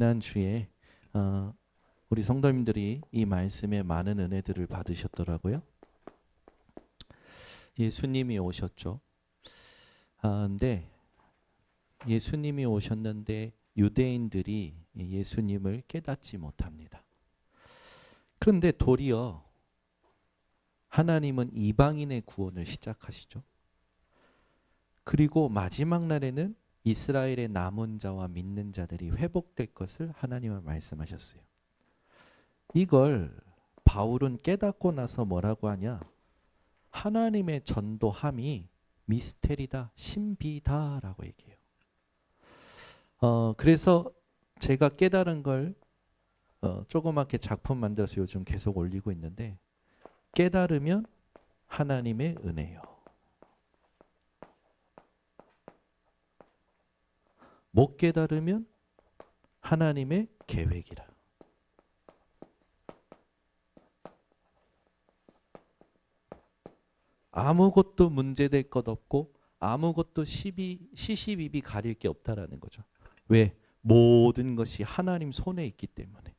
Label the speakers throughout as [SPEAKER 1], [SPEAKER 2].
[SPEAKER 1] 지난주에 우리 성도님들이 이 말씀에 많은 은혜들을 받으셨더라고요. 예수님이 오셨죠. 근데 예수님이 오셨는데 유대인들이 예수님을 깨닫지 못합니다. 그런데 도리어 하나님은 이방인의 구원을 시작하시죠. 그리고 마지막 날에는 이스라엘의 남은 자와 믿는 자들이 회복될 것을 하나님은 말씀하셨어요. 이걸 바울은 깨닫고 나서 뭐라고 하냐? 하나님의 전도함이 미스테리다, 신비다라고 얘기해요. 그래서 제가 깨달은 걸 조그맣게 작품 만들어서 요즘 계속 올리고 있는데, 깨달으면 하나님의 은혜요. 못 깨달으면 하나님의 계획이라. 아무것도 문제될 것 없고 아무것도 시시비비 가릴 게 없다라는 거죠. 왜? 모든 것이 하나님 손에 있기 때문에.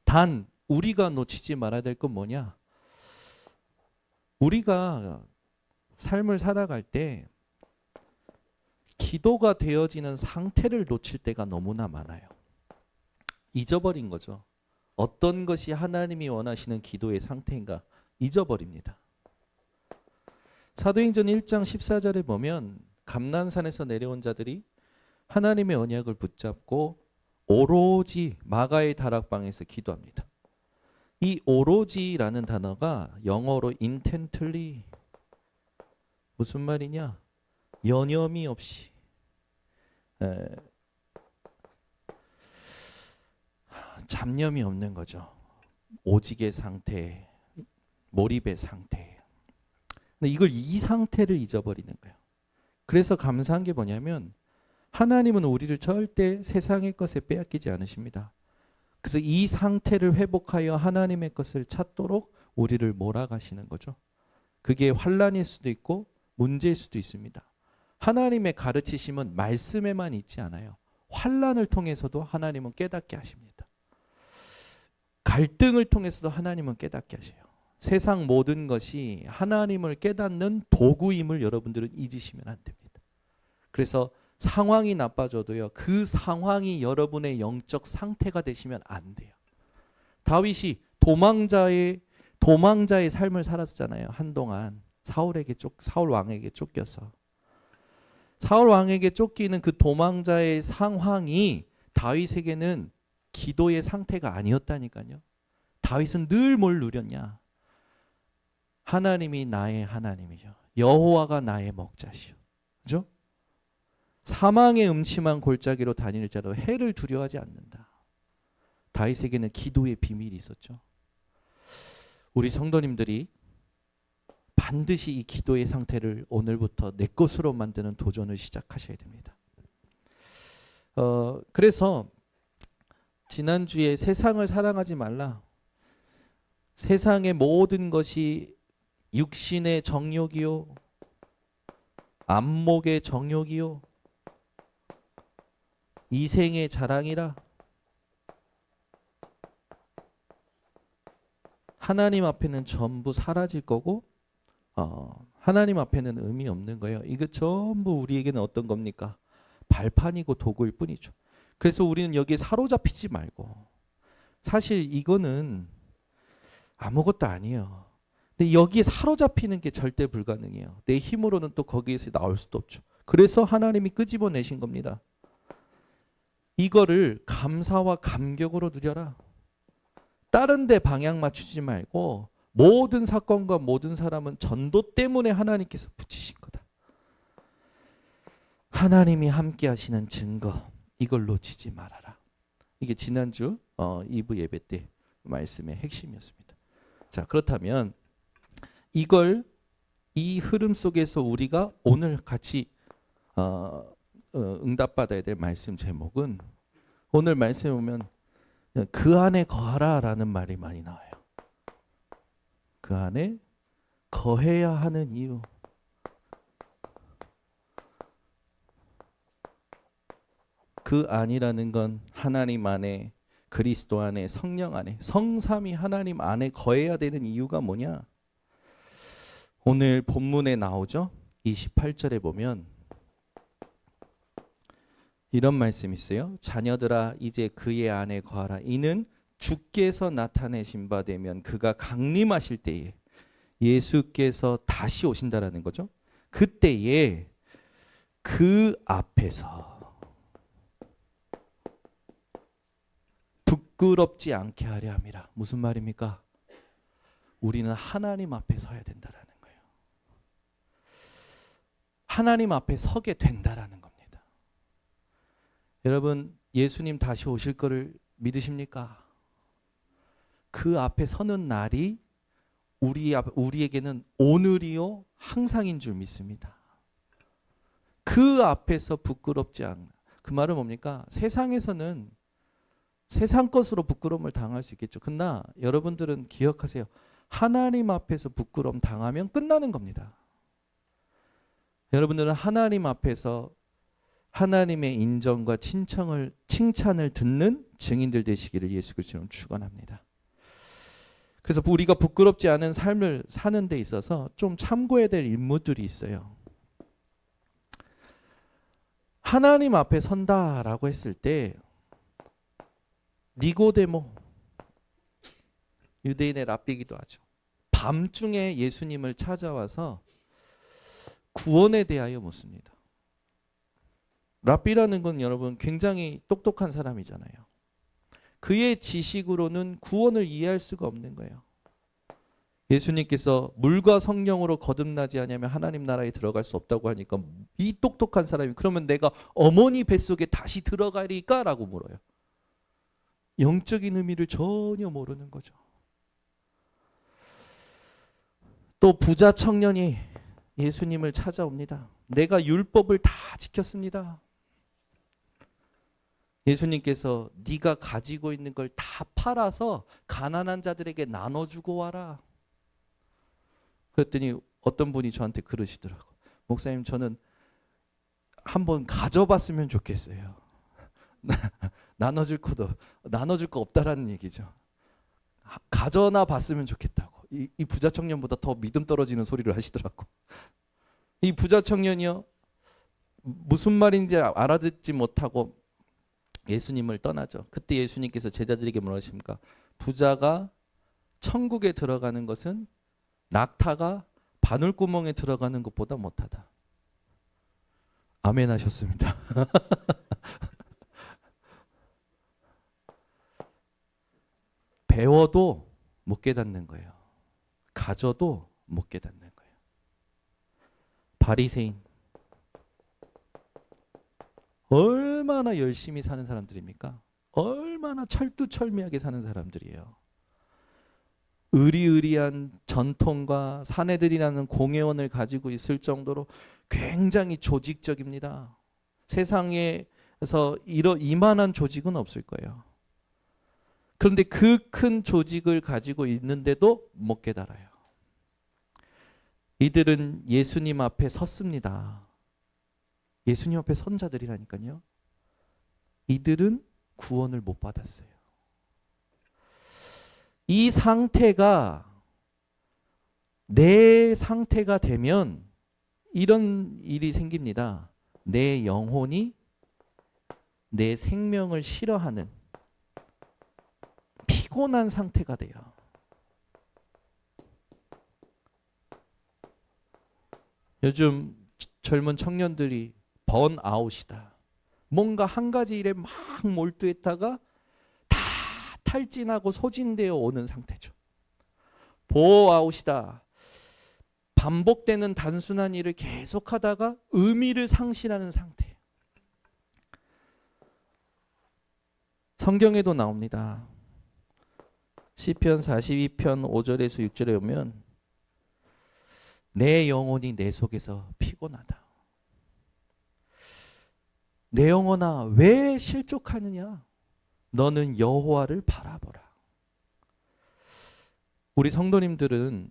[SPEAKER 1] 단 우리가 놓치지 말아야 될 건 뭐냐? 우리가 삶을 살아갈 때 기도가 되어지는 상태를 놓칠 때가 너무나 많아요. 잊어버린 거죠. 어떤 것이 하나님이 원하시는 기도의 상태인가 잊어버립니다. 사도행전 1장 14절에 보면 감난산에서 내려온 자들이 하나님의 언약을 붙잡고 오로지 마가의 다락방에서 기도합니다. 이 오로지라는 단어가 영어로 intently, 무슨 말이냐? 여념이 없이, 잡념이 없는 거죠. 오직의 상태, 몰입의 상태. 근데 이걸 이 상태를 잊어버리는 거예요. 그래서 감사한 게 뭐냐면 하나님은 우리를 절대 세상의 것에 빼앗기지 않으십니다. 그래서 이 상태를 회복하여 하나님의 것을 찾도록 우리를 몰아가시는 거죠. 그게 환난일 수도 있고 문제일 수도 있습니다. 하나님의 가르치심은 말씀에만 있지 않아요. 환난을 통해서도 하나님은 깨닫게 하십니다. 갈등을 통해서도 하나님은 깨닫게 하셔요. 세상 모든 것이 하나님을 깨닫는 도구임을 여러분들은 잊으시면 안 됩니다. 그래서 상황이 나빠져도요, 그 상황이 여러분의 영적 상태가 되시면 안 돼요. 다윗이 도망자의 삶을 살았잖아요. 한동안 사울 왕에게 쫓겨서. 사울 왕에게 쫓기는 그 도망자의 상황이 다윗에게는 기도의 상태가 아니었다니까요. 다윗은 늘 뭘 누렸냐? 하나님이 나의 하나님이죠. 여호와가 나의 목자시오. 그죠? 사망의 음침한 골짜기로 다닐 자도 해를 두려워하지 않는다. 다윗에게는 기도의 비밀이 있었죠. 우리 성도님들이 반드시 이 기도의 상태를 오늘부터 내 것으로 만드는 도전을 시작하셔야 됩니다. 그래서 지난주에 세상을 사랑하지 말라. 세상의 모든 것이 육신의 정욕이요, 안목의 정욕이요, 이생의 자랑이라. 하나님 앞에는 전부 사라질 거고 하나님 앞에는 의미 없는 거예요. 이거 전부 우리에게는 어떤 겁니까? 발판이고 도구일 뿐이죠. 그래서 우리는 여기에 사로잡히지 말고, 사실 이거는 아무것도 아니에요. 근데 여기에 사로잡히는 게 절대 불가능해요. 내 힘으로는 또 거기에서 나올 수도 없죠. 그래서 하나님이 끄집어내신 겁니다. 이거를 감사와 감격으로 누려라. 다른 데 방향 맞추지 말고 모든 사건과 모든 사람은 전도 때문에 하나님께서 붙이신 거다. 하나님이 함께 하시는 증거, 이걸 놓치지 말아라. 이게 지난주 2부 예배 때 말씀의 핵심이었습니다. 자, 그렇다면 이 흐름 속에서 우리가 오늘 같이 응답받아야 될 말씀 제목은, 오늘 말씀에 보면 그 안에 거하라 라는 말이 많이 나와요. 그 안에 거해야 하는 이유. 그 안이라는 건 하나님 안에, 그리스도 안에, 성령 안에, 성삼위 하나님 안에 거해야 되는 이유가 뭐냐? 오늘 본문에 나오죠. 28절에 보면 이런 말씀이 있어요. 자녀들아 이제 그의 안에 거하라. 이는 주께서 나타내신 바 되면 그가 강림하실 때에, 예수께서 다시 오신다라는 거죠. 그때에 그 앞에서 부끄럽지 않게 하려 함이라. 무슨 말입니까? 우리는 하나님 앞에 서야 된다라는 거예요. 하나님 앞에 서게 된다라는 겁니다. 여러분, 예수님 다시 오실 거를 믿으십니까? 그 앞에 서는 날이 우리에게는 오늘이요 항상인 줄 믿습니다. 그 앞에서 부끄럽지 않나. 그 말은 뭡니까? 세상에서는 세상 것으로 부끄러움을 당할 수 있겠죠. 그러나 여러분들은 기억하세요. 하나님 앞에서 부끄러움 당하면 끝나는 겁니다. 여러분들은 하나님 앞에서 하나님의 인정과 칭찬을 듣는 증인들 되시기를 예수 그리스도로 축원합니다. 그래서 우리가 부끄럽지 않은 삶을 사는 데 있어서 좀 참고해야 될 일무들이 있어요. 하나님 앞에 선다라고 했을 때 니고데모, 유대인의 랍비기도 하죠. 밤중에 예수님을 찾아와서 구원에 대하여 묻습니다. 랍비라는 건 여러분 굉장히 똑똑한 사람이잖아요. 그의 지식으로는 구원을 이해할 수가 없는 거예요. 예수님께서 물과 성령으로 거듭나지 않으면 하나님 나라에 들어갈 수 없다고 하니까 이 똑똑한 사람이 그러면 내가 어머니 뱃속에 다시 들어가리까? 라고 물어요. 영적인 의미를 전혀 모르는 거죠. 또 부자 청년이 예수님을 찾아옵니다. 내가 율법을 다 지켰습니다. 예수님께서 네가 가지고 있는 걸 다 팔아서 가난한 자들에게 나눠주고 와라. 그랬더니 어떤 분이 저한테 그러시더라고. 목사님, 저는 한번 가져봤으면 좋겠어요. 나눠줄 거 없다라는 얘기죠. 가져나 봤으면 좋겠다고. 이 부자 청년보다 더 믿음 떨어지는 소리를 하시더라고. 이 부자 청년이요, 무슨 말인지 알아듣지 못하고 예수님을 떠나죠. 그때 예수님께서 제자들에게 뭐라고 하십니까? 부자가 천국에 들어가는 것은 낙타가 바늘구멍에 들어가는 것보다 못하다. 아멘 하셨습니다. 배워도 못 깨닫는 거예요. 가져도 못 깨닫는 거예요. 바리새인, 얼마나 열심히 사는 사람들입니까? 얼마나 철두철미하게 사는 사람들이에요. 의리의리한 전통과 사내들이라는 공회원을 가지고 있을 정도로 굉장히 조직적입니다. 세상에서 이만한 조직은 없을 거예요. 그런데 그 큰 조직을 가지고 있는데도 못 깨달아요. 이들은 예수님 앞에 섰습니다. 예수님 앞에 선 자들이라니까요. 이들은 구원을 못 받았어요. 이 상태가 내 상태가 되면 이런 일이 생깁니다. 내 영혼이 내 생명을 싫어하는 피곤한 상태가 돼요. 요즘 젊은 청년들이 번아웃이다. 뭔가 한 가지 일에 막 몰두했다가 다 탈진하고 소진되어 오는 상태죠. 보아웃이다. 반복되는 단순한 일을 계속하다가 의미를 상실하는 상태. 성경에도 나옵니다. 시편 42편 5절에서 6절에 보면 내 영혼이 내 속에서 피곤하다. 내 영혼아 왜 실족하느냐? 너는 여호와를 바라보라. 우리 성도님들은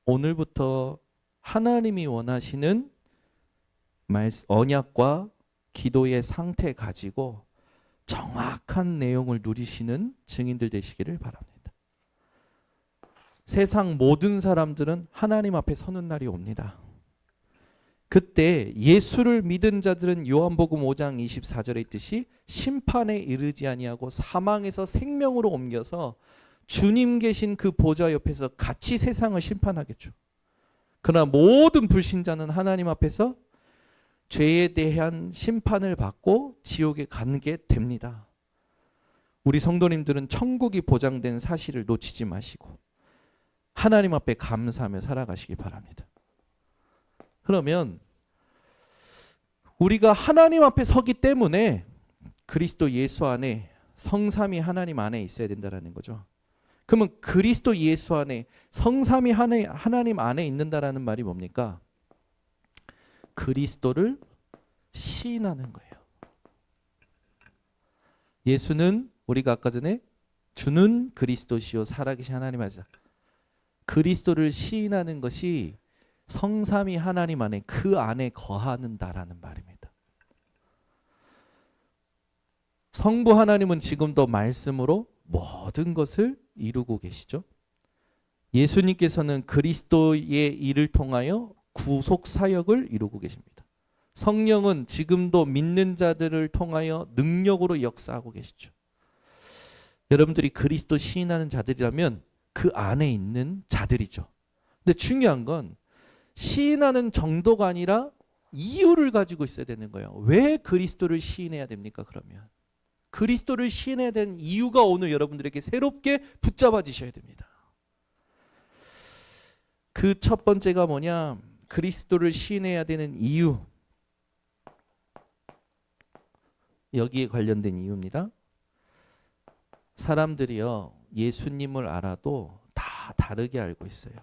[SPEAKER 1] 오늘부터 하나님이 원하시는 언약과 기도의 상태 가지고 정확한 내용을 누리시는 증인들 되시기를 바랍니다. 세상 모든 사람들은 하나님 앞에 서는 날이 옵니다. 그때 예수를 믿은 자들은 요한복음 5장 24절에 있듯이 심판에 이르지 아니하고 사망에서 생명으로 옮겨서 주님 계신 그 보좌 옆에서 같이 세상을 심판하겠죠. 그러나 모든 불신자는 하나님 앞에서 죄에 대한 심판을 받고 지옥에 가게 됩니다. 우리 성도님들은 천국이 보장된 사실을 놓치지 마시고 하나님 앞에 감사하며 살아가시기 바랍니다. 그러면 우리가 하나님 앞에 서기 때문에 그리스도 예수 안에 성삼위 하나님 안에 있어야 된다는 거죠. 그러면 그리스도 예수 안에 성삼위 하나님 안에 있는다라는 말이 뭡니까? 그리스도를 시인하는 거예요. 예수는 우리가 아까 전에 주는 그리스도시요 살아계신 하나님 하자. 그리스도를 시인하는 것이 성삼위 하나님 안에 그 안에 거하는다라는 말입니다. 성부 하나님은 지금도 말씀으로 모든 것을 이루고 계시죠. 예수님께서는 그리스도의 일을 통하여 구속 사역을 이루고 계십니다. 성령은 지금도 믿는 자들을 통하여 능력으로 역사하고 계시죠. 여러분들이 그리스도 시인하는 자들이라면 그 안에 있는 자들이죠. 근데 중요한 건 시인하는 정도가 아니라 이유를 가지고 있어야 되는 거예요. 왜 그리스도를 시인해야 됩니까? 그러면 그리스도를 시인해야 되는 이유가 오늘 여러분들에게 새롭게 붙잡아지셔야 됩니다. 그 첫 번째가 뭐냐? 그리스도를 시인해야 되는 이유. 여기에 관련된 이유입니다. 사람들이요, 예수님을 알아도 다 다르게 알고 있어요.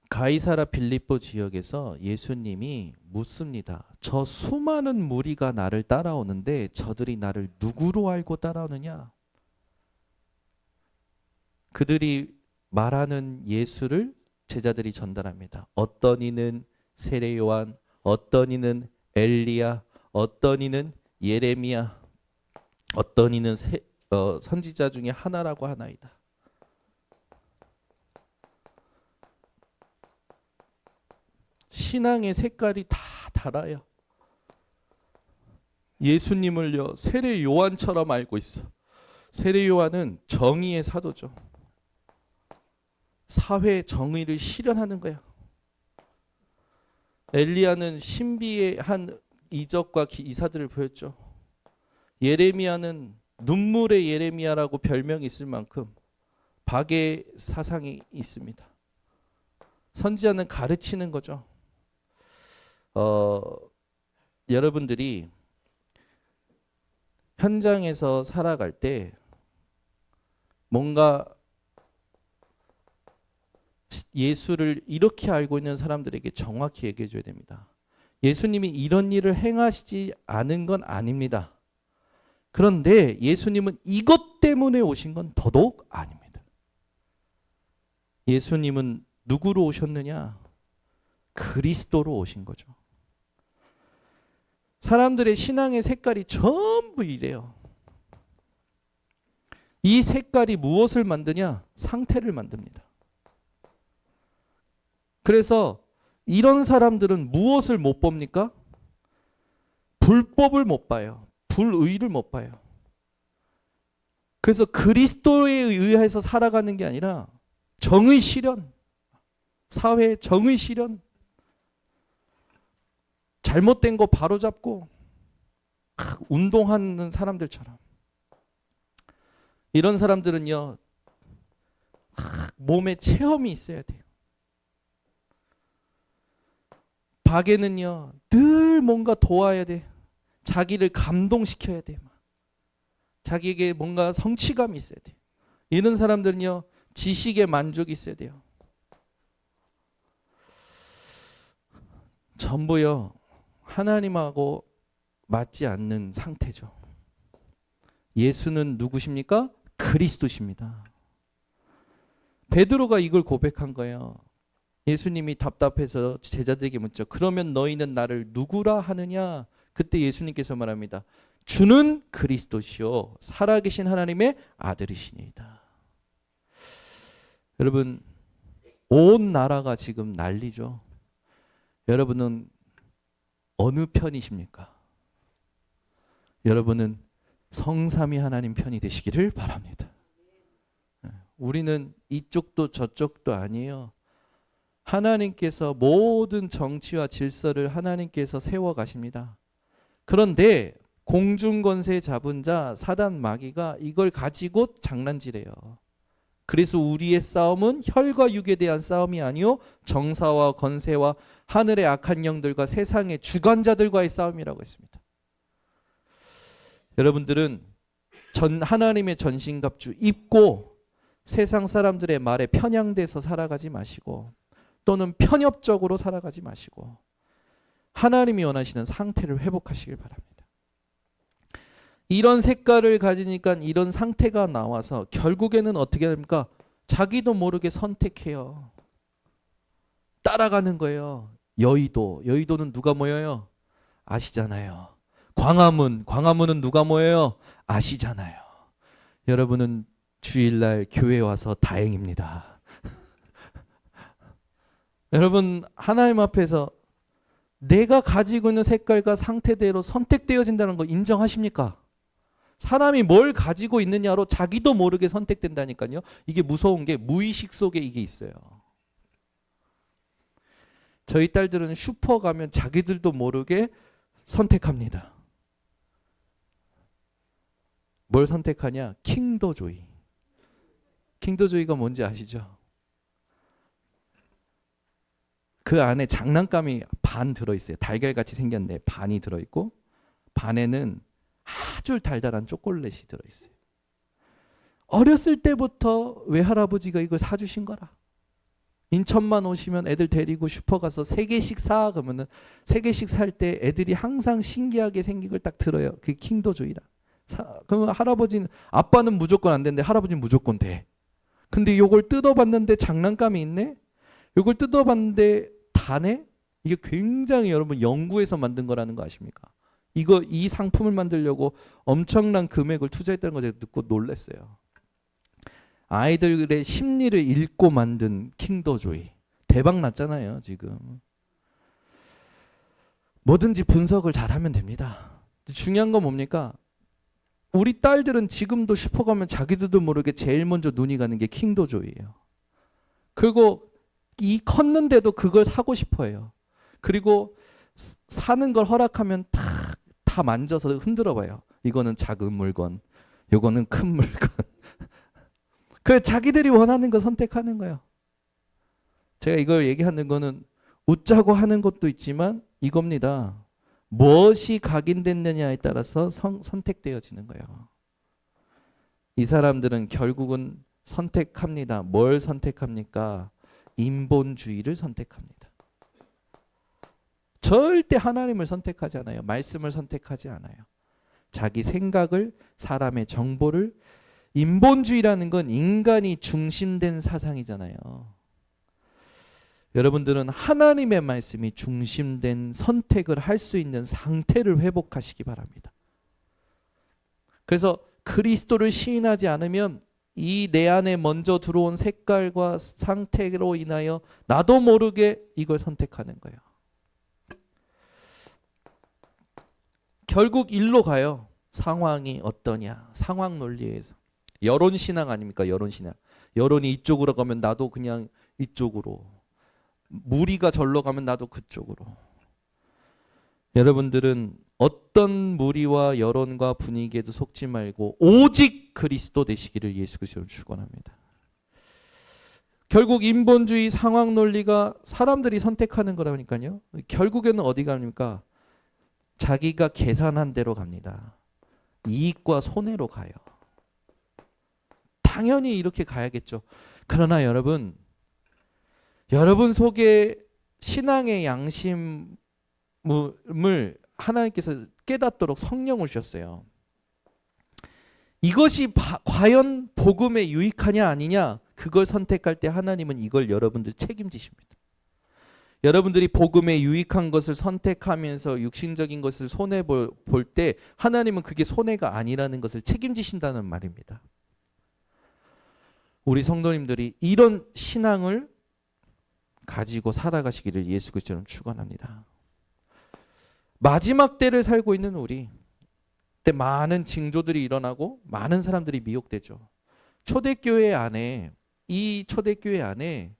[SPEAKER 1] 가이사라 빌립보 지역에서 예수님이 묻습니다. 저 수많은 무리가 나를 따라오는데 저들이 나를 누구로 알고 따라오느냐? 그들이 말하는 예수를 제자들이 전달합니다. 어떤 이는 세례 요한, 어떤 이는 엘리야, 어떤 이는 예레미야, 어떤 이는 선지자 중에 하나라고 하나이다. 신앙의 색깔이 다 달라요. 예수님을요, 세례 요한처럼 알고 있어. 세례 요한은 정의의 사도죠. 사회 정의를 실현하는 거야. 엘리야는 신비의 한 이적과 이사들을 보였죠. 예레미야는 눈물의 예레미야라고 별명이 있을 만큼 박의 사상이 있습니다. 선지자는 가르치는 거죠. 여러분들이 현장에서 살아갈 때 뭔가 예수를 이렇게 알고 있는 사람들에게 정확히 얘기해 줘야 됩니다. 예수님이 이런 일을 행하시지 않은 건 아닙니다. 그런데 예수님은 이것 때문에 오신 건 더더욱 아닙니다. 예수님은 누구로 오셨느냐? 그리스도로 오신 거죠. 사람들의 신앙의 색깔이 전부 이래요. 이 색깔이 무엇을 만드냐? 상태를 만듭니다. 그래서 이런 사람들은 무엇을 못 봅니까? 불법을 못 봐요. 불의를 못 봐요. 그래서 그리스도에 의해서 살아가는 게 아니라 정의 실현, 사회의 정의 실현, 잘못된 거 바로잡고 운동하는 사람들처럼. 이런 사람들은요, 몸에 체험이 있어야 돼요. 박에는요, 늘 뭔가 도와야 돼. 자기를 감동시켜야 돼. 자기에게 뭔가 성취감이 있어야 돼. 이런 사람들은요, 지식에 만족이 있어야 돼요. 전부요, 하나님하고 맞지 않는 상태죠. 예수는 누구십니까? 그리스도십니다. 베드로가 이걸 고백한 거예요. 예수님이 답답해서 제자들에게 묻죠. 그러면 너희는 나를 누구라 하느냐? 그때 예수님께서 말합니다. 주는 그리스도시요 살아계신 하나님의 아들이시니이다. 여러분, 온 나라가 지금 난리죠. 여러분은 어느 편이십니까? 여러분은 성삼위 하나님 편이 되시기를 바랍니다. 우리는 이쪽도 저쪽도 아니에요. 하나님께서 모든 정치와 질서를 하나님께서 세워 가십니다. 그런데 공중권세 잡은 자 사단 마귀가 이걸 가지고 장난질해요. 그래서 우리의 싸움은 혈과 육에 대한 싸움이 아니요 정사와 권세와 하늘의 악한 영들과 세상의 주관자들과의 싸움이라고 했습니다. 여러분들은 하나님의 전신갑주 입고 세상 사람들의 말에 편향돼서 살아가지 마시고 또는 편협적으로 살아가지 마시고 하나님이 원하시는 상태를 회복하시길 바랍니다. 이런 색깔을 가지니까 이런 상태가 나와서 결국에는 어떻게 됩니까? 자기도 모르게 선택해요. 따라가는 거예요. 여의도는 누가 모여요? 아시잖아요. 광화문은 누가 모여요? 아시잖아요. 여러분은 주일날 교회 와서 다행입니다. 여러분, 하나님 앞에서 내가 가지고 있는 색깔과 상태대로 선택되어진다는 거 인정하십니까? 사람이 뭘 가지고 있느냐로 자기도 모르게 선택된다니까요. 이게 무서운 게 무의식 속에 이게 있어요. 저희 딸들은 슈퍼 가면 자기들도 모르게 선택합니다. 뭘 선택하냐? 킹더조이. 킹더조이가 뭔지 아시죠? 그 안에 장난감이 반 들어있어요. 달걀같이 생겼는데 반이 들어있고 반에는 아주 달달한 초콜릿이 들어있어요. 어렸을 때부터 외할아버지가 이걸 사주신 거라. 인천만 오시면 애들 데리고 슈퍼 가서 3개씩 사 그러면은 3개씩 살 때 애들이 항상 신기하게 생긴 걸 딱 들어요. 그게 킹더조이라. 그러면 할아버지는 아빠는 무조건 안 되는데 할아버지는 무조건 돼. 근데 요걸 뜯어봤는데 장난감이 있네. 요걸 뜯어봤는데 다네. 이게 굉장히 여러분 연구해서 만든 거라는 거 아십니까? 이 상품을 만들려고 엄청난 금액을 투자했다는 거 제가 듣고 놀랐어요. 아이들의 심리를 읽고 만든 킹더조이. 대박 났잖아요, 지금. 뭐든지 분석을 잘하면 됩니다. 중요한 건 뭡니까? 우리 딸들은 지금도 슈퍼 가면 자기들도 모르게 제일 먼저 눈이 가는 게 킹더조이예요. 그리고 컸는데도 그걸 사고 싶어 해요. 그리고 사는 걸 허락하면 다 만져서 흔들어 봐요. 이거는 작은 물건, 이거는 큰 물건. 그 자기들이 원하는 거 선택하는 거예요. 제가 이걸 얘기하는 거는 웃자고 하는 것도 있지만 이겁니다. 무엇이 각인됐느냐에 따라서 선택되어지는 거예요. 이 사람들은 결국은 선택합니다. 뭘 선택합니까? 인본주의를 선택합니다. 절대 하나님을 선택하지 않아요. 말씀을 선택하지 않아요. 자기 생각을, 사람의 정보를. 인본주의라는 건 인간이 중심된 사상이잖아요. 여러분들은 하나님의 말씀이 중심된 선택을 할 수 있는 상태를 회복하시기 바랍니다. 그래서 그리스도를 시인하지 않으면 이 내 안에 먼저 들어온 색깔과 상태로 인하여 나도 모르게 이걸 선택하는 거예요. 결국 일로 가요. 상황이 어떠냐. 상황 논리에서. 여론신앙 아닙니까? 여론신앙. 여론이 이쪽으로 가면 나도 그냥 이쪽으로. 무리가 절로 가면 나도 그쪽으로. 여러분들은 어떤 무리와 여론과 분위기에도 속지 말고 오직 그리스도 되시기를 예수 그리스도로 축원합니다. 결국 인본주의 상황 논리가 사람들이 선택하는 거라니까요. 결국에는 어디 갑니까? 자기가 계산한 대로 갑니다. 이익과 손해로 가요. 당연히 이렇게 가야겠죠. 그러나 여러분 속에 신앙의 양심을 하나님께서 깨닫도록 성령을 주셨어요. 이것이 과연 복음에 유익하냐 아니냐, 그걸 선택할 때 하나님은 이걸 여러분들 책임지십니다. 여러분들이 복음에 유익한 것을 선택하면서 육신적인 것을 손해 볼 때 하나님은 그게 손해가 아니라는 것을 책임지신다는 말입니다. 우리 성도님들이 이런 신앙을 가지고 살아가시기를 예수 그리스도는 축원합니다. 마지막 때를 살고 있는 우리, 그때 많은 징조들이 일어나고 많은 사람들이 미혹되죠. 초대교회 안에, 이 초대교회 안에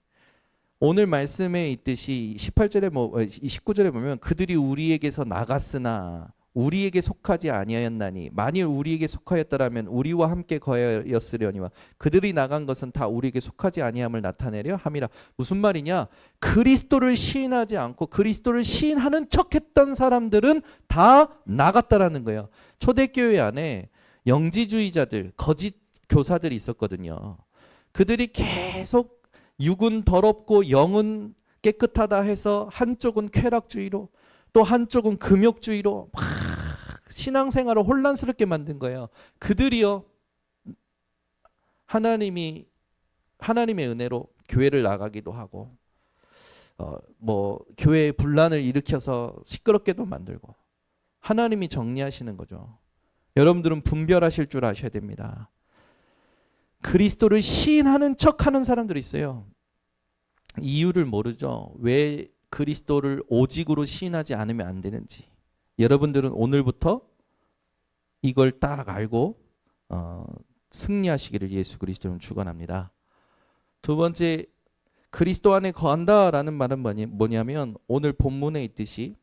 [SPEAKER 1] 오늘 말씀에 있듯이 18절에 19절에 보면 그들이 우리에게서 나갔으나 우리에게 속하지 아니하였나니 만일 우리에게 속하였더라면 우리와 함께 거하였으려니와 그들이 나간 것은 다 우리에게 속하지 아니함을 나타내려 함이라. 무슨 말이냐? 그리스도를 시인하지 않고 그리스도를 시인하는 척했던 사람들은 다 나갔다라는 거예요. 초대교회 안에 영지주의자들, 거짓 교사들이 있었거든요. 그들이 계속 육은 더럽고 영은 깨끗하다 해서 한쪽은 쾌락주의로 또 한쪽은 금욕주의로 막 신앙생활을 혼란스럽게 만든 거예요. 그들이요, 하나님의 은혜로 교회를 나가기도 하고 교회에 분란을 일으켜서 시끄럽게도 만들고 하나님이 정리하시는 거죠. 여러분들은 분별하실 줄 아셔야 됩니다. 그리스도를 시인하는 척하는 사람들이 있어요. 이유를 모르죠. 왜 그리스도를 오직으로 시인하지 않으면 안 되는지. 여러분들은 오늘부터 이걸 딱 알고 승리하시기를 예수 그리스도는 축원합니다. 두 번째, 그리스도 안에 거한다라는 말은 뭐냐면 오늘 본문에 있듯이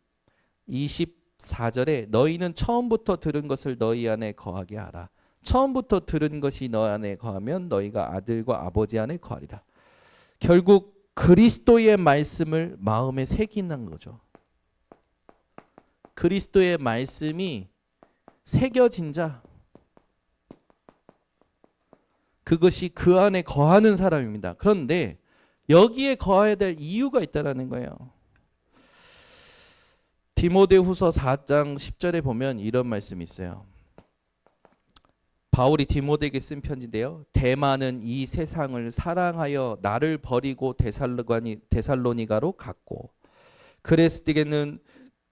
[SPEAKER 1] 24절에 너희는 처음부터 들은 것을 너희 안에 거하게 하라. 처음부터 들은 것이 너 안에 거하면 너희가 아들과 아버지 안에 거하리라. 결국 그리스도의 말씀을 마음에 새기는 거죠. 그리스도의 말씀이 새겨진 자, 그것이 그 안에 거하는 사람입니다. 그런데 여기에 거해야 될 이유가 있다는 거예요. 디모데후서 4장 10절에 보면 이런 말씀이 있어요. 바울이 디모데에게 쓴 편지인데요. 대마는 이 세상을 사랑하여 나를 버리고 데살로니가로 갔고 그레스티게는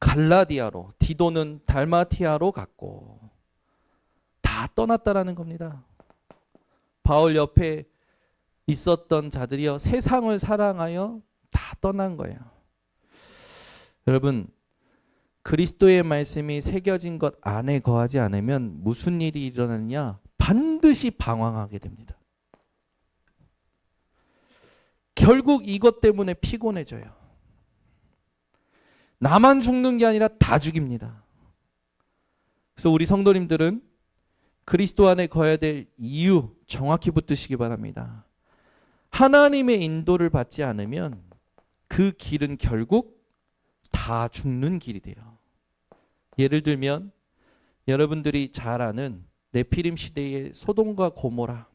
[SPEAKER 1] 갈라디아로, 디도는 달마티아로 갔고 다 떠났다라는 겁니다. 바울 옆에 있었던 자들이요, 세상을 사랑하여 다 떠난 거예요. 여러분, 그리스도의 말씀이 새겨진 것 안에 거하지 않으면 무슨 일이 일어나느냐? 반드시 방황하게 됩니다. 결국 이것 때문에 피곤해져요. 나만 죽는 게 아니라 다 죽입니다. 그래서 우리 성도님들은 그리스도 안에 거해야 될 이유 정확히 붙드시기 바랍니다. 하나님의 인도를 받지 않으면 그 길은 결국 다 죽는 길이 돼요. 예를 들면 여러분들이 잘 아는 네피림 시대의 소돔과 고모라,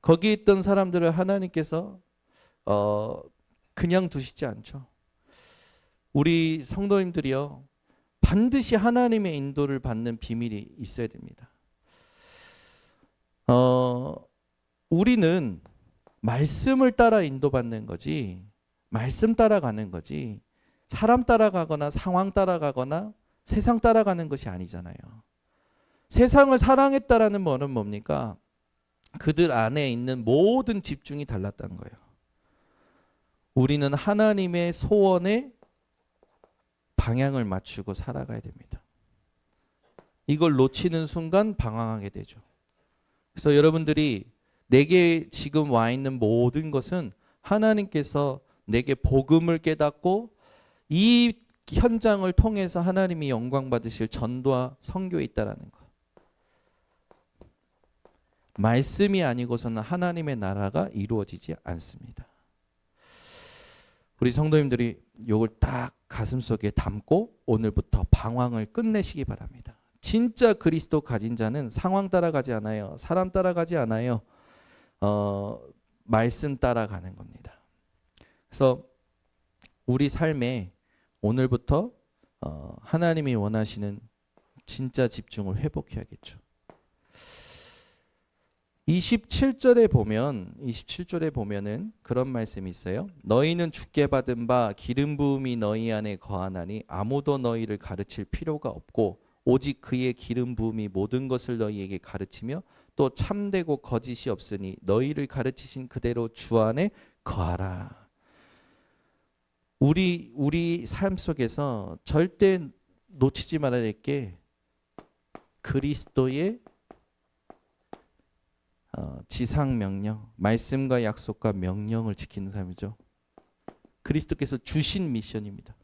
[SPEAKER 1] 거기에 있던 사람들을 하나님께서 그냥 두시지 않죠. 우리 성도님들이요, 반드시 하나님의 인도를 받는 비밀이 있어야 됩니다. 우리는 말씀을 따라 인도받는 거지, 말씀 따라가는 거지, 사람 따라가거나 상황 따라가거나 세상 따라가는 것이 아니잖아요. 세상을 사랑했다라는 말은 뭡니까? 그들 안에 있는 모든 집중이 달랐다는 거예요. 우리는 하나님의 소원에 방향을 맞추고 살아가야 됩니다. 이걸 놓치는 순간 방황하게 되죠. 그래서 여러분들이 내게 지금 와 있는 모든 것은 하나님께서 내게 복음을 깨닫고 이 현장을 통해서 하나님이 영광 받으실 전도와 선교에 있다라는 것. 말씀이 아니고서는 하나님의 나라가 이루어지지 않습니다. 우리 성도님들이 이걸 딱 가슴속에 담고 오늘부터 방황을 끝내시기 바랍니다. 진짜 그리스도 가진 자는 상황 따라가지 않아요. 사람 따라가지 않아요. 말씀 따라가는 겁니다. 그래서 우리 삶에 오늘부터 하나님이 원하시는 진짜 집중을 회복해야겠죠. 27절에 보면은 그런 말씀이 있어요. 너희는 주께 받은 바 기름 부음이 너희 안에 거하나니 아무도 너희를 가르칠 필요가 없고 오직 그의 기름 부음이 모든 것을 너희에게 가르치며 또 참되고 거짓이 없으니 너희를 가르치신 그대로 주 안에 거하라. 우리 삶 속에서 절대 놓치지 말아야 될 게 그리스도의 지상 명령, 말씀과 약속과 명령을 지키는 삶이죠. 그리스도께서 주신 미션입니다.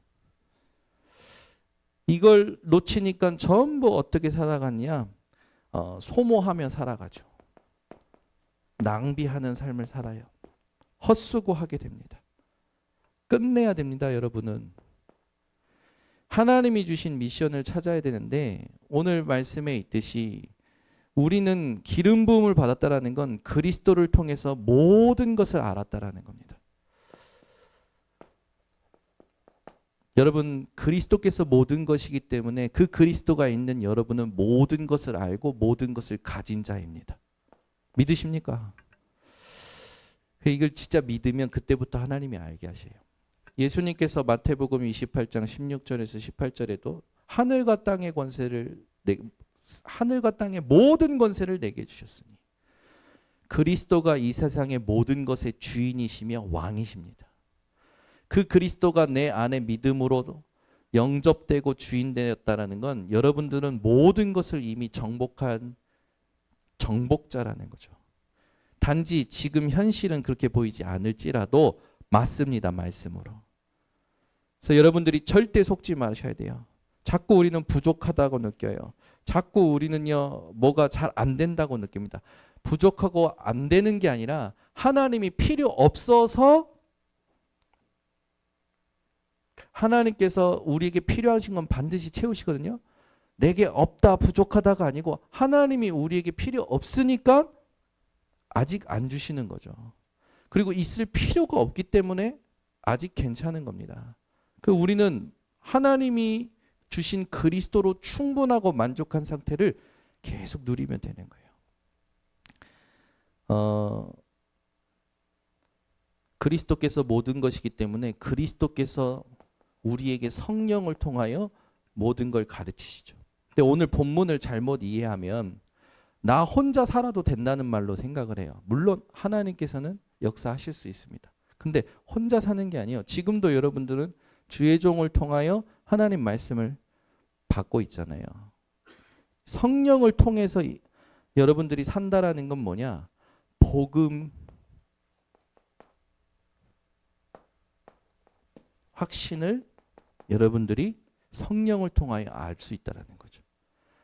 [SPEAKER 1] 이걸 놓치니까 전부 어떻게 살아갔냐? 소모하며 살아가죠. 낭비하는 삶을 살아요. 헛수고하게 됩니다. 끝내야 됩니다, 여러분은. 하나님이 주신 미션을 찾아야 되는데 오늘 말씀에 있듯이 우리는 기름 부음을 받았다라는 건 그리스도를 통해서 모든 것을 알았다라는 겁니다. 여러분, 그리스도께서 모든 것이기 때문에 그 그리스도가 있는 여러분은 모든 것을 알고 모든 것을 가진 자입니다. 믿으십니까? 이걸 진짜 믿으면 그때부터 하나님이 알게 하셔요. 예수님께서 마태복음 28장 16절에서 18절에도 하늘과 땅의 모든 권세를 내게 주셨으니 그리스도가 이 세상의 모든 것의 주인이시며 왕이십니다. 그 그리스도가 내 안에 믿음으로 영접되고 주인되었다라는 건 여러분들은 모든 것을 이미 정복한 정복자라는 거죠. 단지 지금 현실은 그렇게 보이지 않을지라도 맞습니다, 말씀으로. 그래서 여러분들이 절대 속지 마셔야 돼요. 자꾸 우리는 부족하다고 느껴요. 자꾸 우리는요, 뭐가 잘 안 된다고 느낍니다. 부족하고 안 되는 게 아니라 하나님이 필요 없어서 하나님께서 우리에게 필요하신 건 반드시 채우시거든요. 내게 없다, 부족하다가 아니고 하나님이 우리에게 필요 없으니까 아직 안 주시는 거죠. 그리고 있을 필요가 없기 때문에 아직 괜찮은 겁니다. 우리는 하나님이 주신 그리스도로 충분하고 만족한 상태를 계속 누리면 되는 거예요. 그리스도께서 모든 것이기 때문에 그리스도께서 우리에게 성령을 통하여 모든 걸 가르치시죠. 근데 오늘 본문을 잘못 이해하면 나 혼자 살아도 된다는 말로 생각을 해요. 물론 하나님께서는 역사하실 수 있습니다. 근데 혼자 사는 게 아니에요. 지금도 여러분들은 주의 종을 통하여 하나님 말씀을 받고 있잖아요. 성령을 통해서 여러분들이 산다라는 건 뭐냐? 복음, 확신을 여러분들이 성령을 통하여 알 수 있다라는 거죠.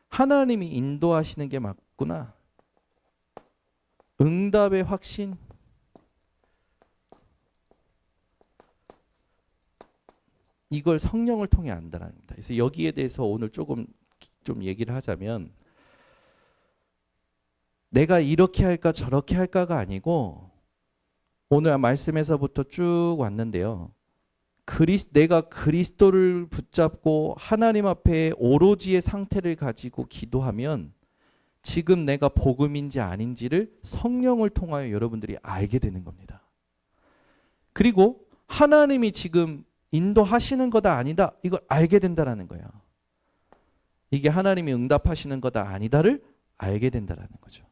[SPEAKER 1] 하나님이 인도하시는 게 맞구나. 응답의 확신, 이걸 성령을 통해 안다는 겁니다. 그래서 여기에 대해서 오늘 좀 얘기를 하자면 내가 이렇게 할까 저렇게 할까가 아니고 오늘 말씀에서부터 쭉 왔는데요. 내가 그리스도를 붙잡고 하나님 앞에 오로지의 상태를 가지고 기도하면 지금 내가 복음인지 아닌지를 성령을 통하여 여러분들이 알게 되는 겁니다. 그리고 하나님이 지금 인도하시는 거다 아니다 이걸 알게 된다라는 거예요. 이게 하나님이 응답하시는 거다 아니다를 알게 된다라는 거죠.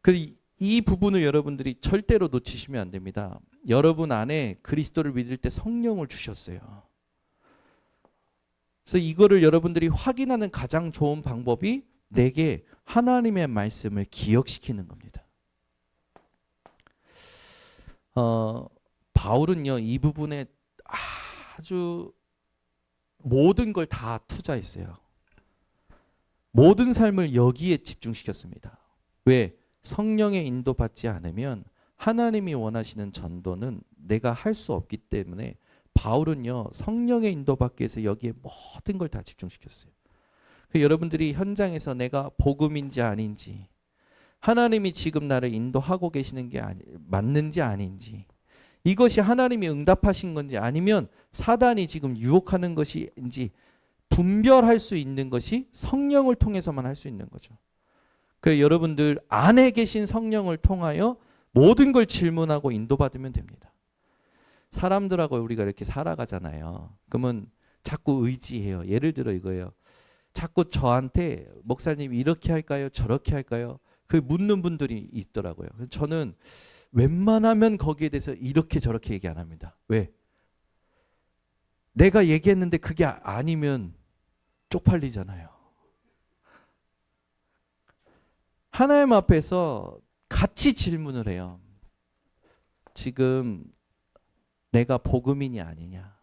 [SPEAKER 1] 그래서 이 부분을 여러분들이 절대로 놓치시면 안 됩니다. 여러분 안에 그리스도를 믿을 때 성령을 주셨어요. 그래서 이거를 여러분들이 확인하는 가장 좋은 방법이 내게 하나님의 말씀을 기억시키는 겁니다. 바울은요, 이 부분에 아주 모든 걸 다 투자했어요. 모든 삶을 여기에 집중시켰습니다. 왜? 성령의 인도받지 않으면 하나님이 원하시는 전도는 내가 할 수 없기 때문에 바울은요, 성령의 인도받기 위해서 여기에 모든 걸 다 집중시켰어요. 여러분들이 현장에서 내가 복음인지 아닌지, 하나님이 지금 나를 인도하고 계시는 게 맞는지 아닌지, 이것이 하나님이 응답하신 건지 아니면 사단이 지금 유혹하는 것인지 분별할 수 있는 것이 성령을 통해서만 할 수 있는 거죠. 그 여러분들 안에 계신 성령을 통하여 모든 걸 질문하고 인도받으면 됩니다. 사람들하고 우리가 이렇게 살아가잖아요. 그러면 자꾸 의지해요. 예를 들어 이거예요. 자꾸 저한테 목사님 이렇게 할까요? 저렇게 할까요? 그 묻는 분들이 있더라고요. 저는 웬만하면 거기에 대해서 이렇게 저렇게 얘기 안 합니다. 왜? 내가 얘기했는데 그게 아니면 쪽팔리잖아요. 하나님 앞에서 같이 질문을 해요. 지금 내가 복음인이 아니냐?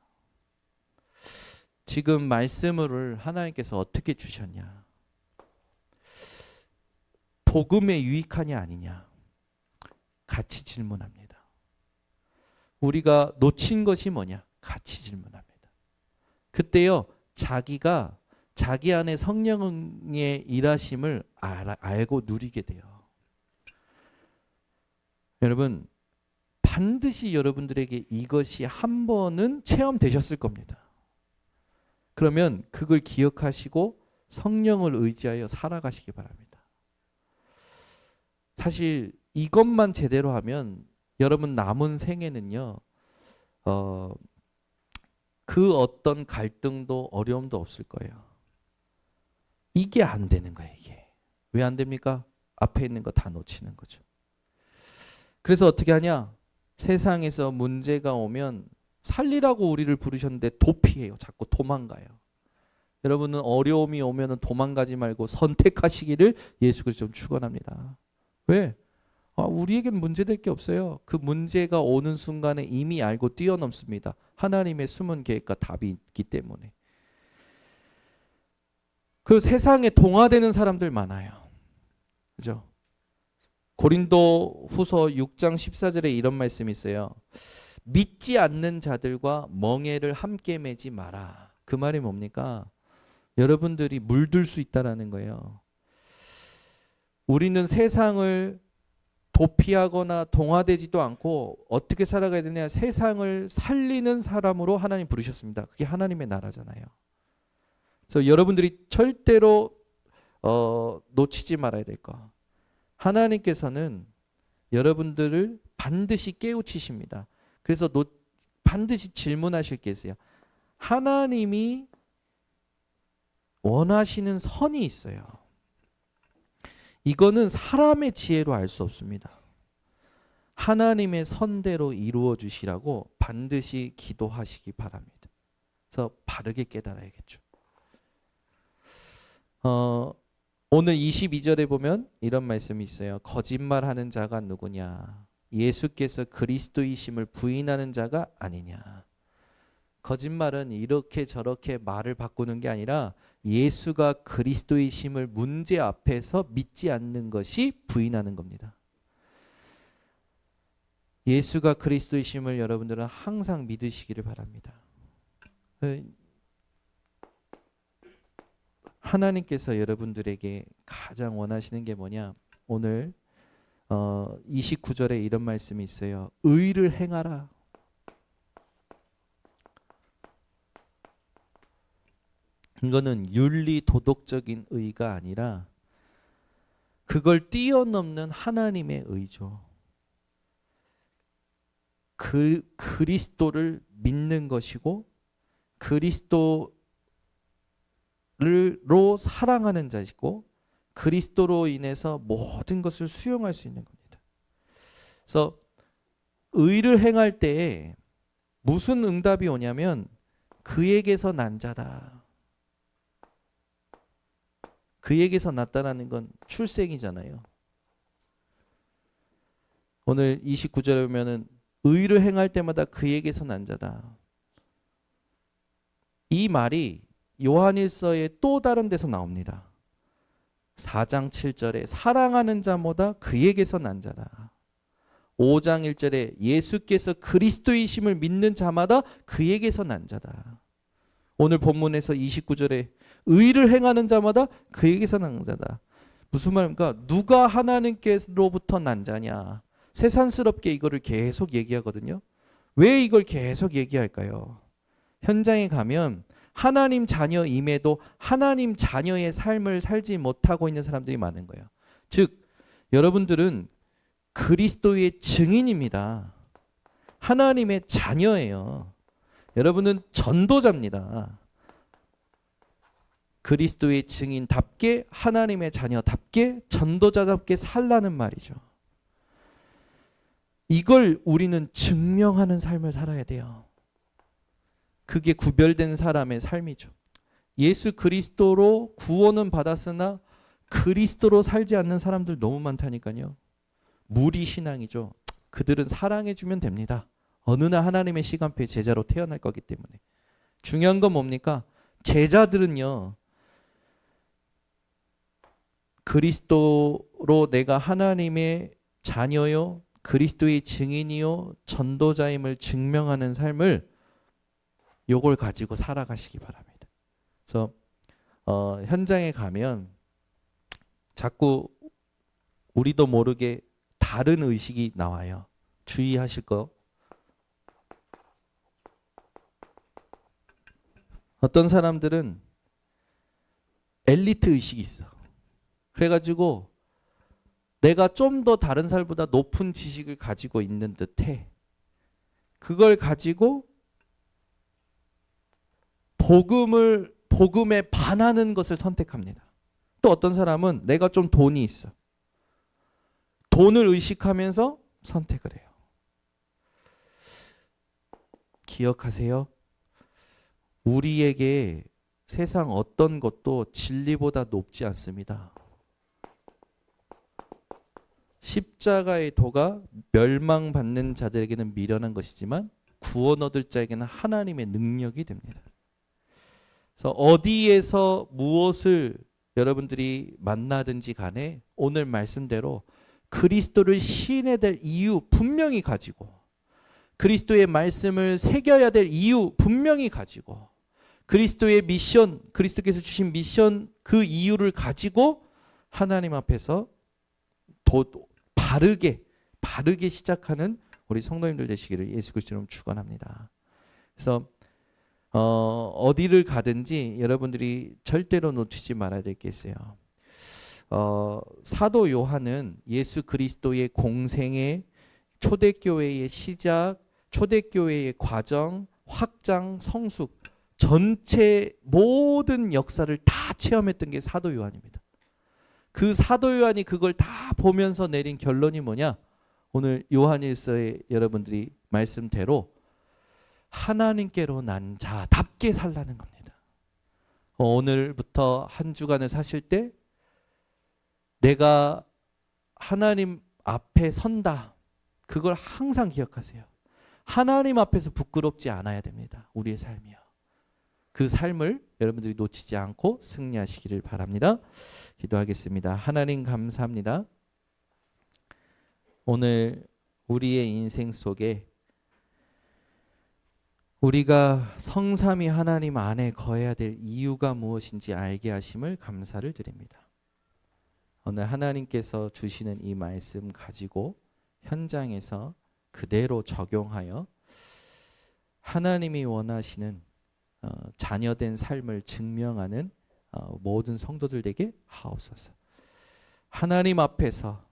[SPEAKER 1] 지금 말씀을 하나님께서 어떻게 주셨냐? 복음에 유익하냐 아니냐? 같이 질문합니다. 우리가 놓친 것이 뭐냐? 같이 질문합니다. 그때요, 자기가 자기 안에 성령의 일하심을 알고 누리게 돼요. 여러분, 반드시 여러분들에게 이것이 한 번은 체험되셨을 겁니다. 그러면 그걸 기억하시고 성령을 의지하여 살아가시기 바랍니다. 사실 이것만 제대로 하면 여러분 남은 생에는요, 그 어떤 갈등도 어려움도 없을 거예요. 이게 안 되는 거예요. 이게 왜 안 됩니까? 앞에 있는 거 다 놓치는 거죠. 그래서 어떻게 하냐? 세상에서 문제가 오면 살리라고 우리를 부르셨는데 도피해요. 자꾸 도망가요. 여러분은 어려움이 오면 도망가지 말고 선택하시기를 예수 그리스도로 축원합니다. 왜? 우리에겐 문제될 게 없어요. 그 문제가 오는 순간에 이미 알고 뛰어넘습니다. 하나님의 숨은 계획과 답이 있기 때문에. 그 세상에 동화되는 사람들 많아요. 그죠? 고린도 후서 6장 14절에 이런 말씀이 있어요. 믿지 않는 자들과 멍에를 함께 매지 마라. 그 말이 뭡니까? 여러분들이 물들 수 있다라는 거예요. 우리는 세상을 도피하거나 동화되지도 않고 어떻게 살아가야 되냐? 세상을 살리는 사람으로 하나님 부르셨습니다. 그게 하나님의 나라잖아요. 그래서 여러분들이 절대로 놓치지 말아야 될 거. 하나님께서는 여러분들을 반드시 깨우치십니다. 그래서 반드시 질문하실 게 있어요. 하나님이 원하시는 선이 있어요. 이거는 사람의 지혜로 알 수 없습니다. 하나님의 선대로 이루어 주시라고 반드시 기도하시기 바랍니다. 그래서 바르게 깨달아야겠죠. 오늘 22절에 보면 이런 말씀이 있어요. 거짓말하는 자가 누구냐? 예수께서 그리스도이심을 부인하는 자가 아니냐? 거짓말은 이렇게 저렇게 말을 바꾸는 게 아니라 예수가 그리스도이심을 문제 앞에서 믿지 않는 것이 부인하는 겁니다. 예수가 그리스도이심을 여러분들은 항상 믿으시기를 바랍니다. 하나님께서 여러분들에게 가장 원하시는 게 뭐냐? 오늘 29절에 이런 말씀이 있어요. 의를 행하라. 이거는 윤리 도덕적인 의가 아니라 그걸 뛰어넘는 하나님의 의죠. 그리스도를 믿는 것이고 그리스도로 사랑하는 자이고 그리스도로 인해서 모든 것을 수용할 수 있는 겁니다. 그래서 의를 행할 때에 무슨 응답이 오냐면 그에게서 난 자다. 그에게서 났다라는 건 출생이잖아요. 오늘 29절에 보면은 의를 행할 때마다 그에게서 난 자다. 이 말이 요한일서의 또 다른 데서 나옵니다. 4장 7절에 사랑하는 자보다 그에게서 난 자다. 5장 1절에 예수께서 그리스도이심을 믿는 자마다 그에게서 난 자다. 오늘 본문에서 29절에 의를 행하는 자마다 그에게서 난 자다. 무슨 말입니까? 누가 하나님께로부터 난 자냐? 세상스럽게 이거를 계속 얘기하거든요. 왜 이걸 계속 얘기할까요? 현장에 가면 하나님 자녀임에도 하나님 자녀의 삶을 살지 못하고 있는 사람들이 많은 거예요. 즉 여러분들은 그리스도의 증인입니다. 하나님의 자녀예요. 여러분은 전도자입니다. 그리스도의 증인답게 하나님의 자녀답게 전도자답게 살라는 말이죠. 이걸 우리는 증명하는 삶을 살아야 돼요. 그게 구별된 사람의 삶이죠. 예수 그리스도로 구원은 받았으나 그리스도로 살지 않는 사람들 너무 많다니까요. 무리 신앙이죠. 그들은 사랑해주면 됩니다. 어느 날 하나님의 시간표에 제자로 태어날 거기 때문에. 중요한 건 뭡니까? 제자들은요. 그리스도로 내가 하나님의 자녀요. 그리스도의 증인이요. 전도자임을 증명하는 삶을 요걸 가지고 살아가시기 바랍니다. 그래서 현장에 가면 자꾸 우리도 모르게 다른 의식이 나와요. 주의하실 거. 어떤 사람들은 엘리트 의식이 있어. 그래가지고 내가 좀 더 다른 사람보다 높은 지식을 가지고 있는 듯해. 그걸 가지고 복음에 반하는 것을 선택합니다. 또 어떤 사람은 내가 좀 돈이 있어. 돈을 의식하면서 선택을 해요. 기억하세요. 우리에게 세상 어떤 것도 진리보다 높지 않습니다. 십자가의 도가 멸망받는 자들에게는 미련한 것이지만 구원 얻을 자에게는 하나님의 능력이 됩니다. 그래서 어디에서 무엇을 여러분들이 만나든지 간에 오늘 말씀대로 그리스도를 시인해야 될 이유 분명히 가지고, 그리스도의 말씀을 새겨야 될 이유 분명히 가지고, 그리스도의 미션, 그리스도께서 주신 미션 그 이유를 가지고 하나님 앞에서 바르게 시작하는 우리 성도님들 되시기를 예수 그리스도로 축원합니다. 그래서 어디를 가든지 여러분들이 절대로 놓치지 말아야 될 게 있어요. 사도 요한은 예수 그리스도의 공생의 초대교회의 시작, 초대교회의 과정, 확장, 성숙 전체 모든 역사를 다 체험했던 게 사도 요한입니다. 그 사도 요한이 그걸 다 보면서 내린 결론이 뭐냐? 오늘 요한일서의 여러분들이 말씀대로 하나님께로 난 자답게 살라는 겁니다. 오늘부터 한 주간을 사실 때 내가 하나님 앞에 선다. 그걸 항상 기억하세요. 하나님 앞에서 부끄럽지 않아야 됩니다. 우리의 삶이요. 그 삶을 여러분들이 놓치지 않고 승리하시기를 바랍니다. 기도하겠습니다. 하나님 감사합니다. 오늘 우리의 인생 속에 우리가 성삼위 하나님 안에 거해야 될 이유가 무엇인지 알게 하심을 감사를 드립니다. 오늘 하나님께서 주시는 이 말씀 가지고 현장에서 그대로 적용하여 하나님이 원하시는 자녀된 삶을 증명하는 모든 성도들 되게 하옵소서. 하나님 앞에서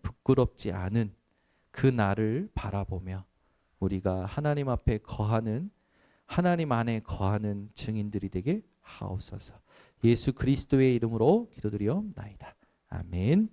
[SPEAKER 1] 부끄럽지 않은 그 날을 바라보며 우리가 하나님 앞에 거하는, 하나님 안에 거하는 증인들이 되게 하옵소서. 예수 그리스도의 이름으로 기도드리옵나이다. 아멘.